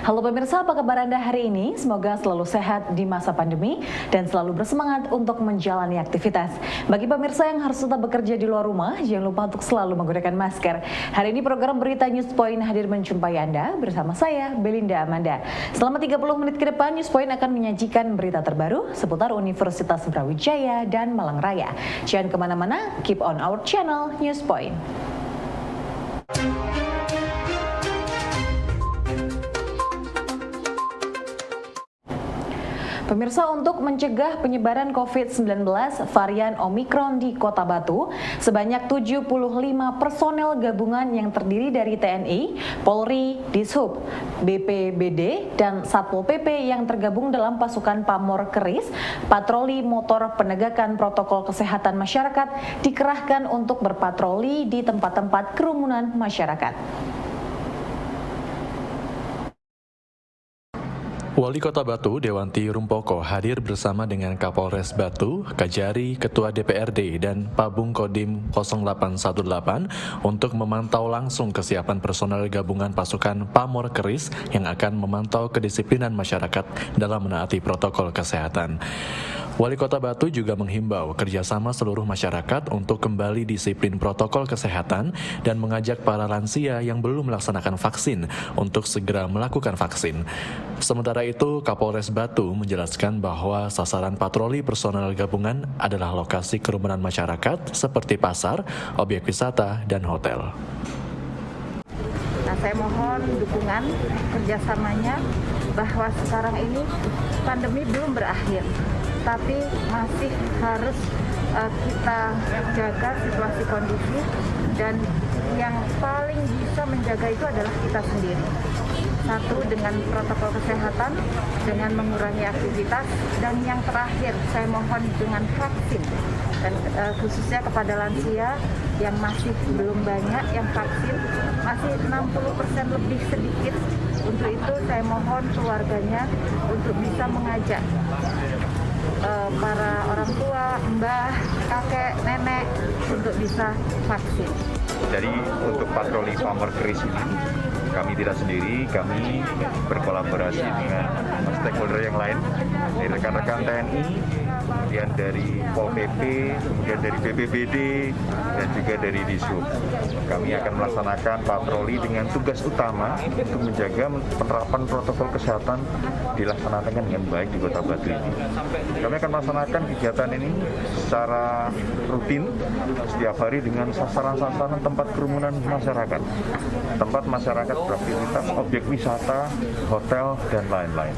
Halo pemirsa, apa kabar Anda hari ini? Semoga selalu sehat di masa pandemi dan selalu bersemangat untuk menjalani aktivitas. Bagi pemirsa yang harus tetap bekerja di luar rumah, jangan lupa untuk selalu menggunakan masker. Hari ini program Berita News Point hadir menjumpai Anda bersama saya, Belinda Amanda. Selama 30 menit ke depan, News Point akan menyajikan berita terbaru seputar Universitas Brawijaya dan Malang Raya. Jangan kemana-mana, keep on our channel News Point. Pemirsa, untuk mencegah penyebaran COVID-19 varian Omikron di Kota Batu, sebanyak 75 personel gabungan yang terdiri dari TNI, Polri, Dishub, BPBD, dan Satpol PP yang tergabung dalam pasukan Pamor Keris, patroli motor penegakan protokol kesehatan masyarakat dikerahkan untuk berpatroli di tempat-tempat kerumunan masyarakat. Wali Kota Batu, Dewanti Rumpoko, hadir bersama dengan Kapolres Batu, Kajari, Ketua DPRD, dan Pabung Kodim 0818 untuk memantau langsung kesiapan personel gabungan pasukan Pamor Keris yang akan memantau kedisiplinan masyarakat dalam menaati protokol kesehatan. Wali Kota Batu juga menghimbau kerjasama seluruh masyarakat untuk kembali disiplin protokol kesehatan dan mengajak para lansia yang belum melaksanakan vaksin untuk segera melakukan vaksin. Sementara itu, Kapolres Batu menjelaskan bahwa sasaran patroli personel gabungan adalah lokasi kerumunan masyarakat seperti pasar, objek wisata, dan hotel. Nah, saya mohon dukungan kerjasamanya bahwa sekarang ini pandemi belum berakhir, tapi masih harus kita jaga situasi kondisi, dan yang paling bisa menjaga itu adalah kita sendiri. Satu, dengan protokol kesehatan, dengan mengurangi aktivitas, dan yang terakhir saya mohon dengan vaksin, dan khususnya kepada lansia yang masih belum banyak yang vaksin, masih 60% lebih sedikit. Untuk itu saya mohon keluarganya untuk bisa mengajak para orang tua, mbah, kakek, nenek untuk bisa vaksin. Jadi untuk patroli Pamor Keris ini, kami tidak sendiri, kami berkolaborasi dengan stakeholder yang lain, dari rekan-rekan TNI, kemudian dari Pol PP, kemudian dari BPBD, dan juga dari Dishub. Kami akan melaksanakan patroli dengan tugas utama untuk menjaga penerapan protokol kesehatan dilaksanakan dengan baik di Kota Batu ini. Kami akan melaksanakan kegiatan ini secara rutin setiap hari dengan sasaran-sasaran tempat kerumunan masyarakat, tempat masyarakat beraktivitas, objek wisata, hotel, dan lain-lain.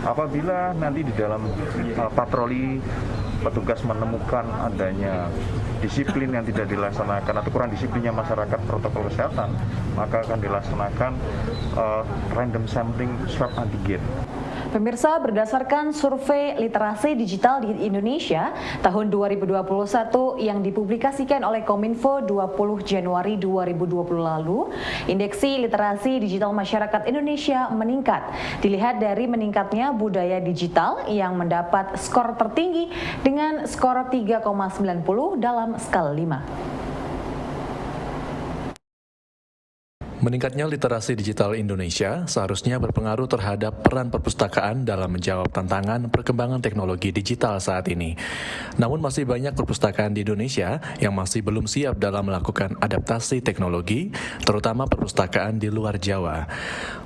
Apabila nanti di dalam patroli petugas menemukan adanya disiplin yang tidak dilaksanakan atau kurang disiplinnya masyarakat protokol kesehatan, maka akan dilaksanakan random sampling swab antigen. Pemirsa, berdasarkan survei literasi digital di Indonesia tahun 2021 yang dipublikasikan oleh Kominfo 20 Januari 2020 lalu, indeksi literasi digital masyarakat Indonesia meningkat. Dilihat dari meningkatnya budaya digital yang mendapat skor tertinggi dengan skor 3,90 dalam skala 5. Meningkatnya literasi digital Indonesia seharusnya berpengaruh terhadap peran perpustakaan dalam menjawab tantangan perkembangan teknologi digital saat ini. Namun masih banyak perpustakaan di Indonesia yang masih belum siap dalam melakukan adaptasi teknologi, terutama perpustakaan di luar Jawa.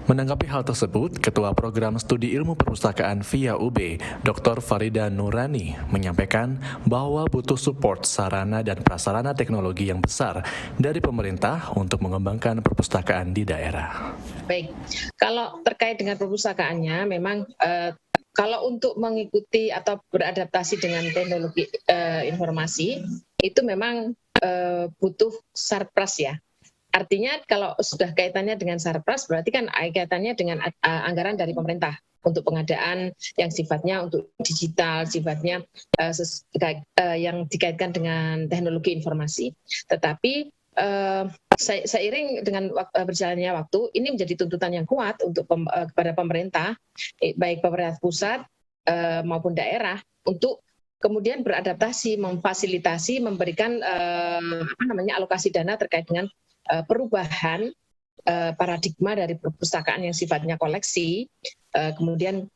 Menanggapi hal tersebut, Ketua Program Studi Ilmu Perpustakaan via UB, Dr. Farida Nurani, menyampaikan bahwa butuh support sarana dan prasarana teknologi yang besar dari pemerintah untuk mengembangkan perpustakaan di daerah. Baik, kalau terkait dengan perpustakaannya, memang kalau untuk mengikuti atau beradaptasi dengan teknologi informasi, itu memang butuh sarpras ya. Artinya kalau sudah kaitannya dengan sarpras, berarti kan kaitannya dengan anggaran dari pemerintah untuk pengadaan yang sifatnya untuk digital, sifatnya yang dikaitkan dengan teknologi informasi. Tetapi seiring dengan berjalannya waktu, ini menjadi tuntutan yang kuat untuk kepada pemerintah, baik pemerintah pusat maupun daerah, untuk kemudian beradaptasi, memfasilitasi, memberikan alokasi dana terkait dengan perubahan paradigma dari perpustakaan yang sifatnya koleksi, kemudian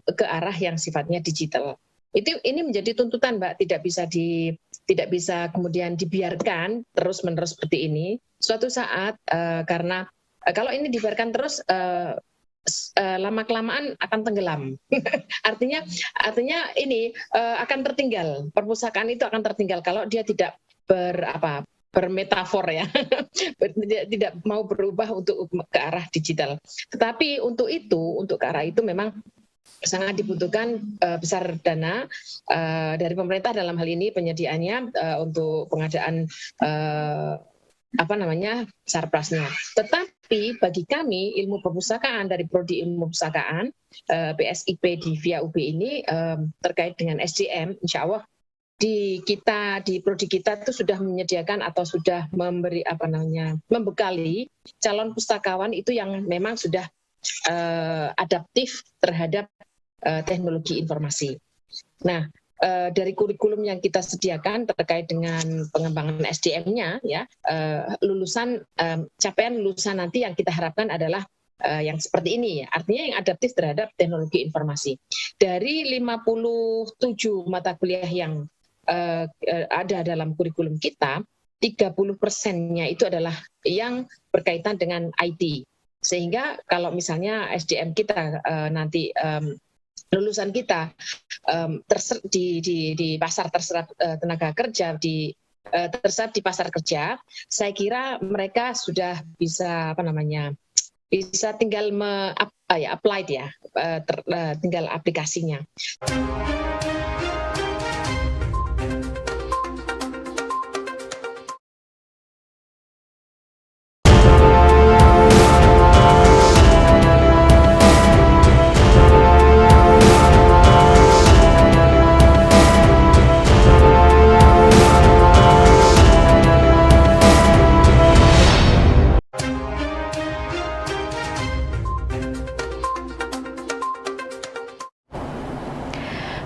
ke arah yang sifatnya digital. Ini menjadi tuntutan, Mbak, tidak bisa kemudian dibiarkan terus-menerus seperti ini. Suatu saat karena kalau ini dibiarkan terus lama-kelamaan akan tenggelam. artinya ini akan tertinggal. Perpustakaan itu akan tertinggal kalau dia tidak bermetafor ya, tidak mau berubah untuk ke arah digital. Tetapi untuk ke arah itu memang sangat dibutuhkan besar dana dari pemerintah dalam hal ini penyediaannya untuk pengadaan sarprasnya. Tetapi bagi kami ilmu perpustakaan dari prodi ilmu perpustakaan PSIP di via UB ini terkait dengan SDM, insya Allah di prodi kita itu sudah menyediakan atau sudah membekali calon pustakawan itu yang memang sudah adaptif terhadap teknologi informasi. Nah, dari kurikulum yang kita sediakan terkait dengan pengembangan SDM-nya, ya capaian lulusan nanti yang kita harapkan adalah yang seperti ini, ya. Artinya yang adaptif terhadap teknologi informasi. Dari 57 mata kuliah yang ada dalam kurikulum kita, 30%-nya itu adalah yang berkaitan dengan IT. Sehingga kalau misalnya SDM kita nanti lulusan kita di pasar terserap tenaga kerja terserap di pasar kerja, saya kira mereka sudah bisa bisa tinggal applied ya, tinggal aplikasinya.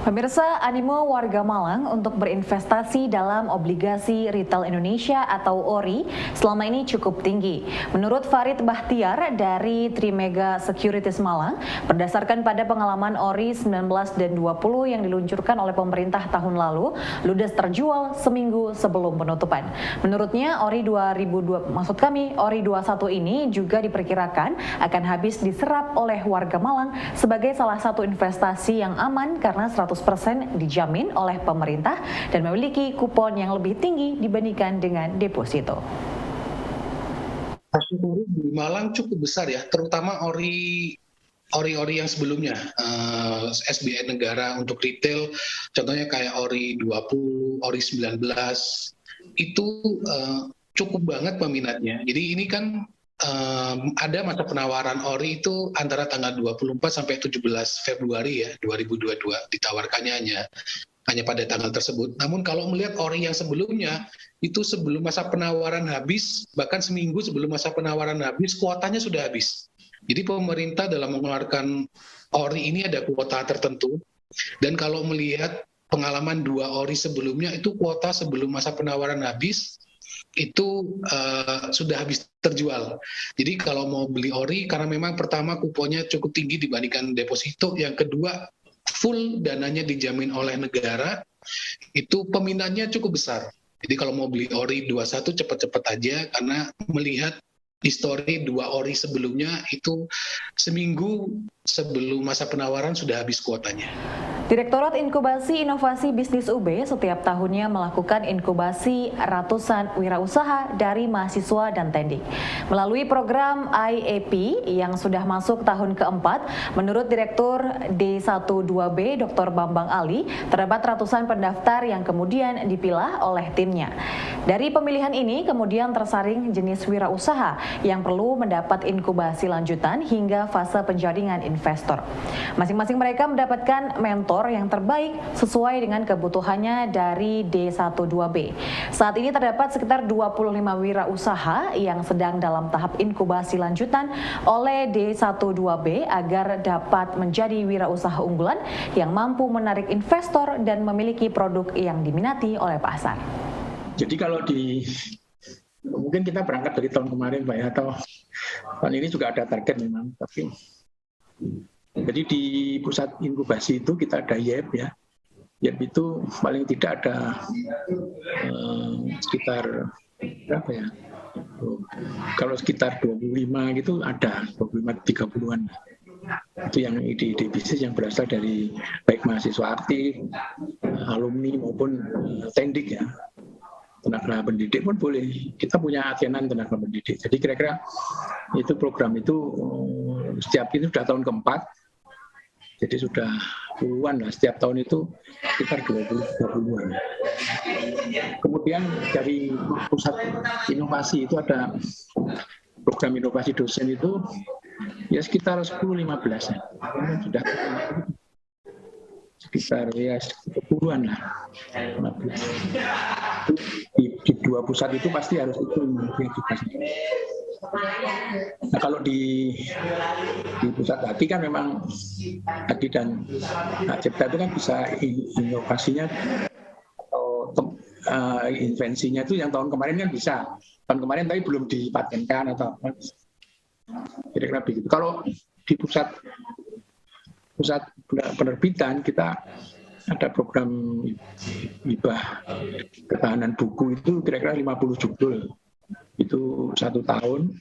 Pemirsa, animo warga Malang untuk berinvestasi dalam obligasi retail Indonesia atau ORI selama ini cukup tinggi. Menurut Farid Bahtiar dari Trimega Securities Malang, berdasarkan pada pengalaman ORI 19 dan 20 yang diluncurkan oleh pemerintah tahun lalu, ludes terjual seminggu sebelum penutupan. Menurutnya, ORI 21 ini juga diperkirakan akan habis diserap oleh warga Malang sebagai salah satu investasi yang aman karena 100% dijamin oleh pemerintah dan memiliki kupon yang lebih tinggi dibandingkan dengan deposito. Kasus ORI di Malang cukup besar ya, terutama ori yang sebelumnya, SBN negara untuk retail, contohnya kayak ORI 20, ORI 19, itu cukup banget peminatnya. Jadi ini kan ada masa penawaran ORI itu antara tanggal 24 sampai 17 Februari ya 2022, ditawarkannya hanya pada tanggal tersebut. Namun kalau melihat ORI yang sebelumnya, itu sebelum masa penawaran habis, bahkan seminggu sebelum masa penawaran habis, kuotanya sudah habis. Jadi pemerintah dalam mengeluarkan ORI ini ada kuota tertentu, dan kalau melihat pengalaman 2 ORI sebelumnya, itu kuota sebelum masa penawaran habis, itu sudah habis terjual. Jadi kalau mau beli ORI, karena memang pertama kuponnya cukup tinggi dibandingkan deposito, yang kedua full dananya dijamin oleh negara, itu peminatnya cukup besar. Jadi kalau mau beli ORI 21 cepat-cepat aja, karena melihat histori 2 ORI sebelumnya itu seminggu sebelum masa penawaran sudah habis kuotanya. Direktorat Inkubasi Inovasi Bisnis UB setiap tahunnya melakukan inkubasi ratusan wirausaha dari mahasiswa dan tendik. Melalui program IAP yang sudah masuk tahun keempat, menurut Direktur D12B Dr. Bambang Ali, terdapat ratusan pendaftar yang kemudian dipilah oleh timnya. Dari pemilihan ini kemudian tersaring jenis wirausaha yang perlu mendapat inkubasi lanjutan hingga fase penjaringan investor. Masing-masing mereka mendapatkan mentor yang terbaik sesuai dengan kebutuhannya dari D12B. Saat ini terdapat sekitar 25 wirausaha yang sedang dalam tahap inkubasi lanjutan oleh D12B agar dapat menjadi wirausaha unggulan yang mampu menarik investor dan memiliki produk yang diminati oleh pasar. Jadi kalau di Mungkin kita berangkat dari tahun kemarin Pak ya, atau tahun ini juga ada target memang. Tapi jadi di pusat inkubasi itu kita ada YEP ya. YEP itu paling tidak ada sekitar berapa ya? Kalau sekitar 25 gitu ada 25-30-an. Itu yang ide-ide bisnis yang berasal dari baik mahasiswa aktif, alumni maupun tendik ya. Tenaga pendidik pun boleh. Kita punya atenan tenaga pendidik. Jadi kira-kira itu program itu setiap itu sudah tahun keempat. Jadi sudah puluhan lah. Setiap tahun itu sekitar 20-30-an. Kemudian dari pusat inovasi itu ada program inovasi dosen itu ya sekitar 10-15 ya. Sudah sekitar ya 10-an lah. 15. Di dua pusat itu pasti harus itu edukasi. Nah, kalau di pusat hati kan memang hati dan cipta itu kan bisa inovasinya atau invensinya itu yang tahun kemarin kan bisa. Tahun kemarin tapi belum dipatenkan atau apa. Kira-kira begitu. Kalau di pusat penerbitan kita ada program hibah ketahanan buku itu kira-kira 50 judul. Itu 1 tahun.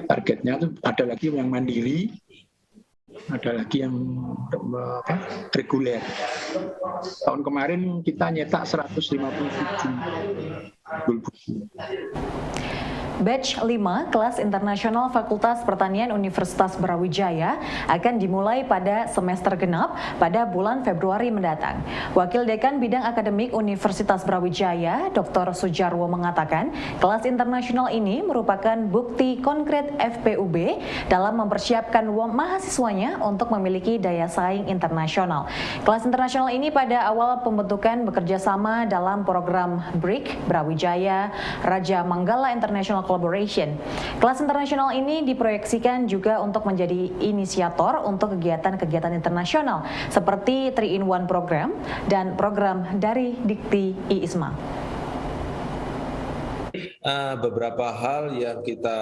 Targetnya itu ada lagi yang mandiri, ada lagi yang reguler. Tahun kemarin kita nyetak 157 judul buku. Batch 5 kelas internasional Fakultas Pertanian Universitas Brawijaya akan dimulai pada semester genap pada bulan Februari mendatang. Wakil Dekan Bidang Akademik Universitas Brawijaya, Dr. Sujarwo mengatakan, kelas internasional ini merupakan bukti konkret FPUB dalam mempersiapkan mahasiswanya untuk memiliki daya saing internasional. Kelas internasional ini pada awal pembentukan bekerja sama dalam program BRIC Brawijaya Raja Manggala International Collaboration. Kelas internasional ini diproyeksikan juga untuk menjadi inisiator untuk kegiatan-kegiatan internasional seperti 3-in-1 program dan program dari Dikti IISMA. Beberapa hal yang kita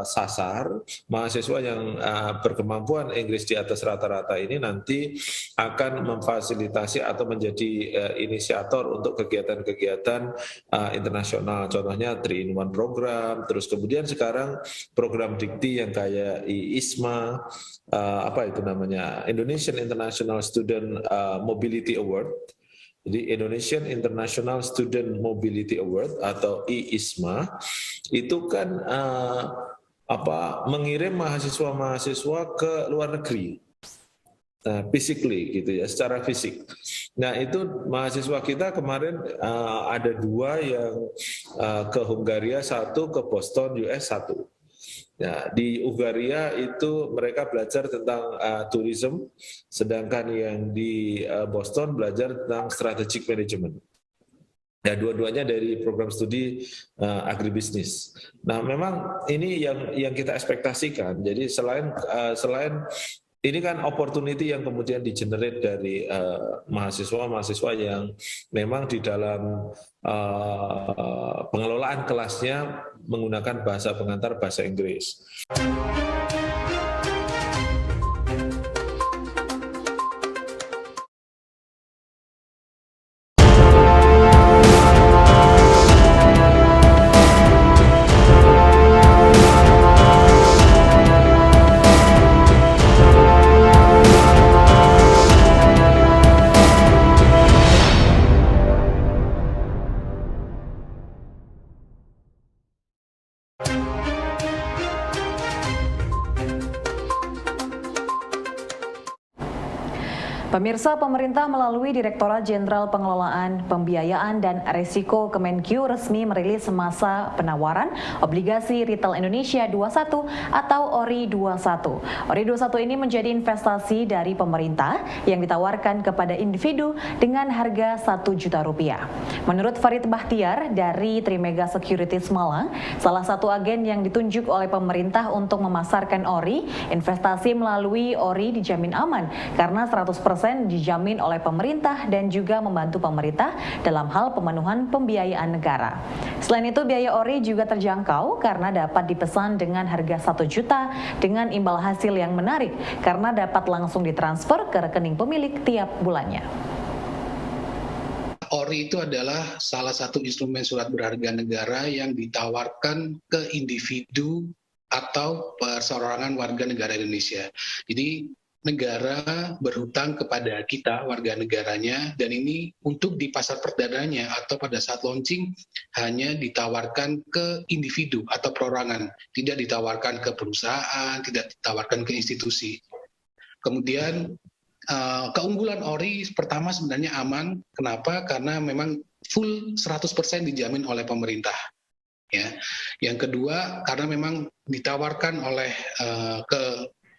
sasar, mahasiswa yang berkemampuan Inggris di atas rata-rata ini nanti akan memfasilitasi atau menjadi inisiator untuk kegiatan-kegiatan internasional. Contohnya 3-in-1 program, terus kemudian sekarang program Dikti yang kayak IISMA, apa itu namanya, Indonesian International Student Mobility Award. Jadi Indonesian International Student Mobility Award atau IISMA itu kan mengirim mahasiswa-mahasiswa ke luar negeri, physically gitu ya, secara fisik. Nah itu mahasiswa kita kemarin ada 2 yang ke Hungaria, 1 ke Boston, US 1. Nah, di Hungaria itu mereka belajar tentang tourism, sedangkan yang di Boston belajar tentang strategic management. Ya, dua-duanya dari program studi agribisnis. Nah, memang ini yang kita ekspektasikan. Jadi selain ini kan opportunity yang kemudian di-generate dari mahasiswa-mahasiswa yang memang di dalam pengelolaan kelasnya menggunakan bahasa pengantar bahasa Inggris. Pemirsa, pemerintah melalui Direktorat Jenderal Pengelolaan Pembiayaan dan Risiko Kemenkyu resmi merilis masa penawaran obligasi Retail Indonesia 21 atau ORI 21. ORI 21 ini menjadi investasi dari pemerintah yang ditawarkan kepada individu dengan harga Rp1 juta. Menurut Farid Bahtiar dari Trimega Securities Malang, salah satu agen yang ditunjuk oleh pemerintah untuk memasarkan ORI, investasi melalui ORI dijamin aman karena 100% 100% dijamin oleh pemerintah dan juga membantu pemerintah dalam hal pemenuhan pembiayaan negara. Selain itu, biaya ori juga terjangkau karena dapat dipesan dengan harga 1 juta dengan imbal hasil yang menarik karena dapat langsung ditransfer ke rekening pemilik tiap bulannya. Ori itu adalah salah satu instrumen surat berharga negara yang ditawarkan ke individu atau perseorangan warga negara Indonesia. Jadi negara berhutang kepada kita, warga negaranya, dan ini untuk di pasar perdananya atau pada saat launching hanya ditawarkan ke individu atau perorangan, tidak ditawarkan ke perusahaan, tidak ditawarkan ke institusi. Kemudian keunggulan ori pertama sebenarnya aman. Kenapa? Karena memang full 100% dijamin oleh pemerintah. Ya. Yang kedua, karena memang ditawarkan oleh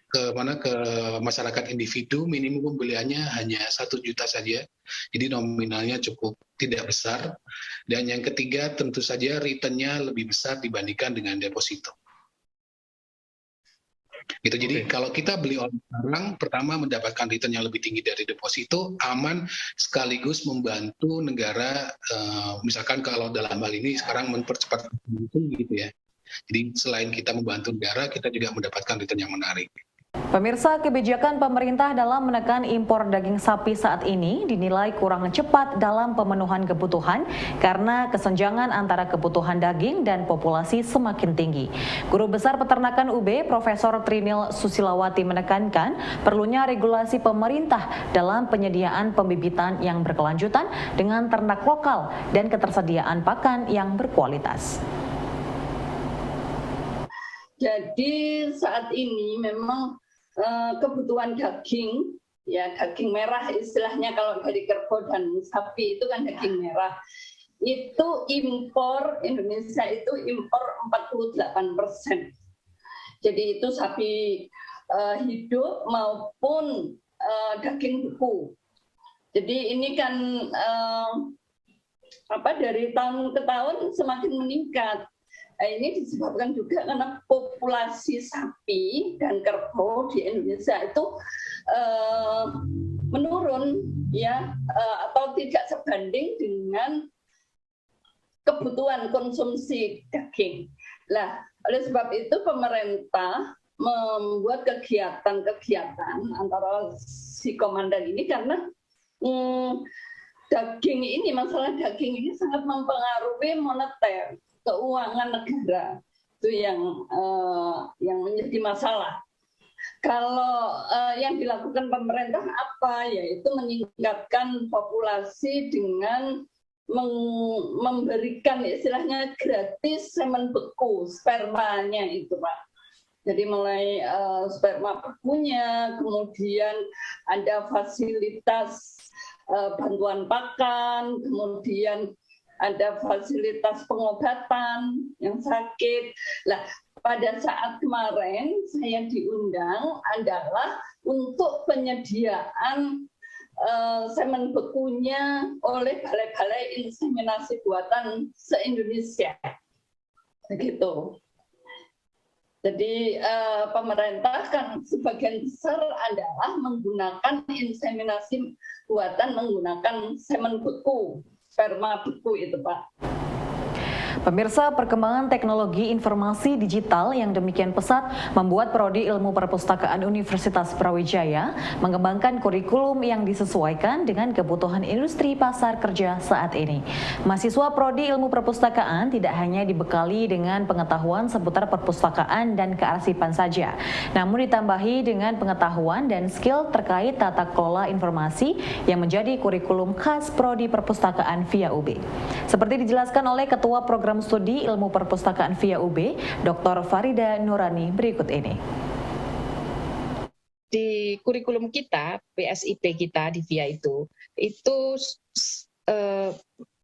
ke masyarakat individu, minimum pembeliannya hanya 1 juta saja. Jadi nominalnya cukup tidak besar. Dan yang ketiga, tentu saja return-nya lebih besar dibandingkan dengan deposito. Gitu. Jadi kalau kita beli ori sekarang, pertama mendapatkan return yang lebih tinggi dari deposito, aman, sekaligus membantu negara, misalkan kalau dalam hal ini sekarang mempercepat gitu ya. Jadi selain kita membantu negara, kita juga mendapatkan return yang menarik. Pemirsa, kebijakan pemerintah dalam menekan impor daging sapi saat ini dinilai kurang cepat dalam pemenuhan kebutuhan karena kesenjangan antara kebutuhan daging dan populasi semakin tinggi. Guru Besar Peternakan UB, Profesor Trinil Susilawati menekankan perlunya regulasi pemerintah dalam penyediaan pembibitan yang berkelanjutan dengan ternak lokal dan ketersediaan pakan yang berkualitas. Jadi saat ini memang kebutuhan daging, ya daging merah istilahnya kalau dari kerbau dan sapi itu kan daging merah. Itu impor, Indonesia itu impor 48%. Jadi itu sapi hidup maupun daging beku. Jadi ini kan dari tahun ke tahun semakin meningkat. Ini disebabkan juga karena populasi sapi dan kerbau di Indonesia itu menurun, ya, atau tidak sebanding dengan kebutuhan konsumsi daging. Nah, oleh sebab itu pemerintah membuat kegiatan antara si komandan ini karena daging ini, masalah daging ini sangat mempengaruhi moneter, keuangan negara, itu yang menjadi masalah. Kalau yang dilakukan pemerintah apa? Yaitu meningkatkan populasi dengan memberikan istilahnya gratis semen beku, spermanya itu Pak. Jadi mulai sperma bekunya, kemudian ada fasilitas bantuan pakan, kemudian ada fasilitas pengobatan yang sakit. Nah, pada saat kemarin saya diundang adalah untuk penyediaan semen bekunya oleh balai-balai inseminasi buatan se-Indonesia. Begitu. Jadi pemerintah kan sebagian besar adalah menggunakan inseminasi buatan menggunakan semen beku. Sperma beku itu Pak. Pemirsa, perkembangan teknologi informasi digital yang demikian pesat membuat Prodi Ilmu Perpustakaan Universitas Brawijaya mengembangkan kurikulum yang disesuaikan dengan kebutuhan industri pasar kerja saat ini. Mahasiswa Prodi Ilmu Perpustakaan tidak hanya dibekali dengan pengetahuan seputar perpustakaan dan kearsipan saja, namun ditambahi dengan pengetahuan dan skill terkait tata kelola informasi yang menjadi kurikulum khas Prodi Perpustakaan via UB. Seperti dijelaskan oleh Ketua Program Studi Ilmu Perpustakaan via UB, Dr. Farida Nurani berikut ini. Di kurikulum kita, PSIP kita di VIA itu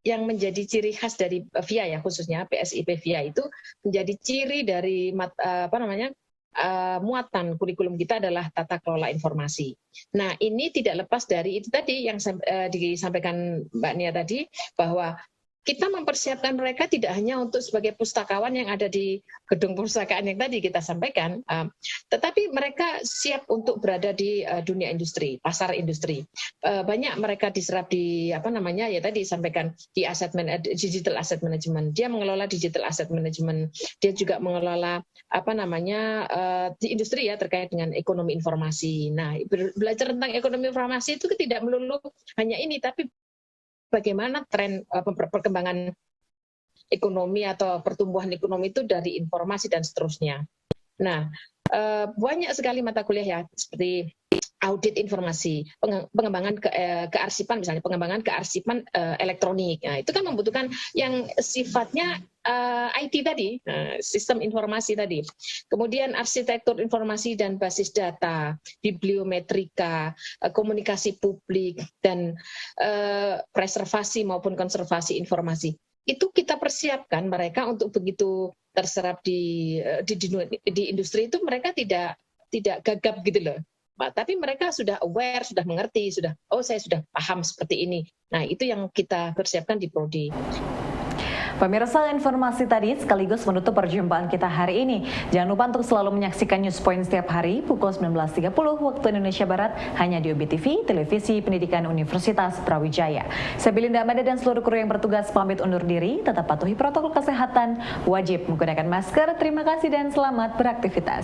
yang menjadi ciri khas dari VIA ya, khususnya PSIP VIA itu menjadi ciri dari muatan kurikulum kita adalah tata kelola informasi. Nah, ini tidak lepas dari itu tadi yang disampaikan Mbak Nia tadi, bahwa kita mempersiapkan mereka tidak hanya untuk sebagai pustakawan yang ada di gedung perpustakaan yang tadi kita sampaikan, tetapi mereka siap untuk berada di dunia industri, pasar industri. Banyak mereka diserap di ya tadi sampaikan di digital asset management. Dia mengelola digital asset management. Dia juga mengelola di industri ya terkait dengan ekonomi informasi. Nah, belajar tentang ekonomi informasi itu tidak melulu hanya ini, tapi bagaimana tren perkembangan ekonomi atau pertumbuhan ekonomi itu dari informasi dan seterusnya. Nah, banyak sekali mata kuliah ya, seperti audit informasi, pengembangan kearsipan misalnya, pengembangan kearsipan elektronik. Nah, itu kan membutuhkan yang sifatnya IT tadi, sistem informasi tadi. Kemudian arsitektur informasi dan basis data, bibliometrika, komunikasi publik, dan preservasi maupun konservasi informasi. Itu kita persiapkan mereka untuk begitu terserap di industri itu mereka tidak gagap gitu loh. Tapi mereka sudah aware, sudah mengerti, saya sudah paham seperti ini. Nah, itu yang kita persiapkan di Prodi. Pemirsa, informasi tadi sekaligus menutup perjumpaan kita hari ini. Jangan lupa untuk selalu menyaksikan News Point setiap hari pukul 19.30 waktu Indonesia Barat hanya di UB TV, Televisi Pendidikan Universitas Brawijaya. Saya Belinda Amanda dan seluruh kru yang bertugas pamit undur diri. Tetap patuhi protokol kesehatan, wajib menggunakan masker. Terima kasih dan selamat beraktivitas.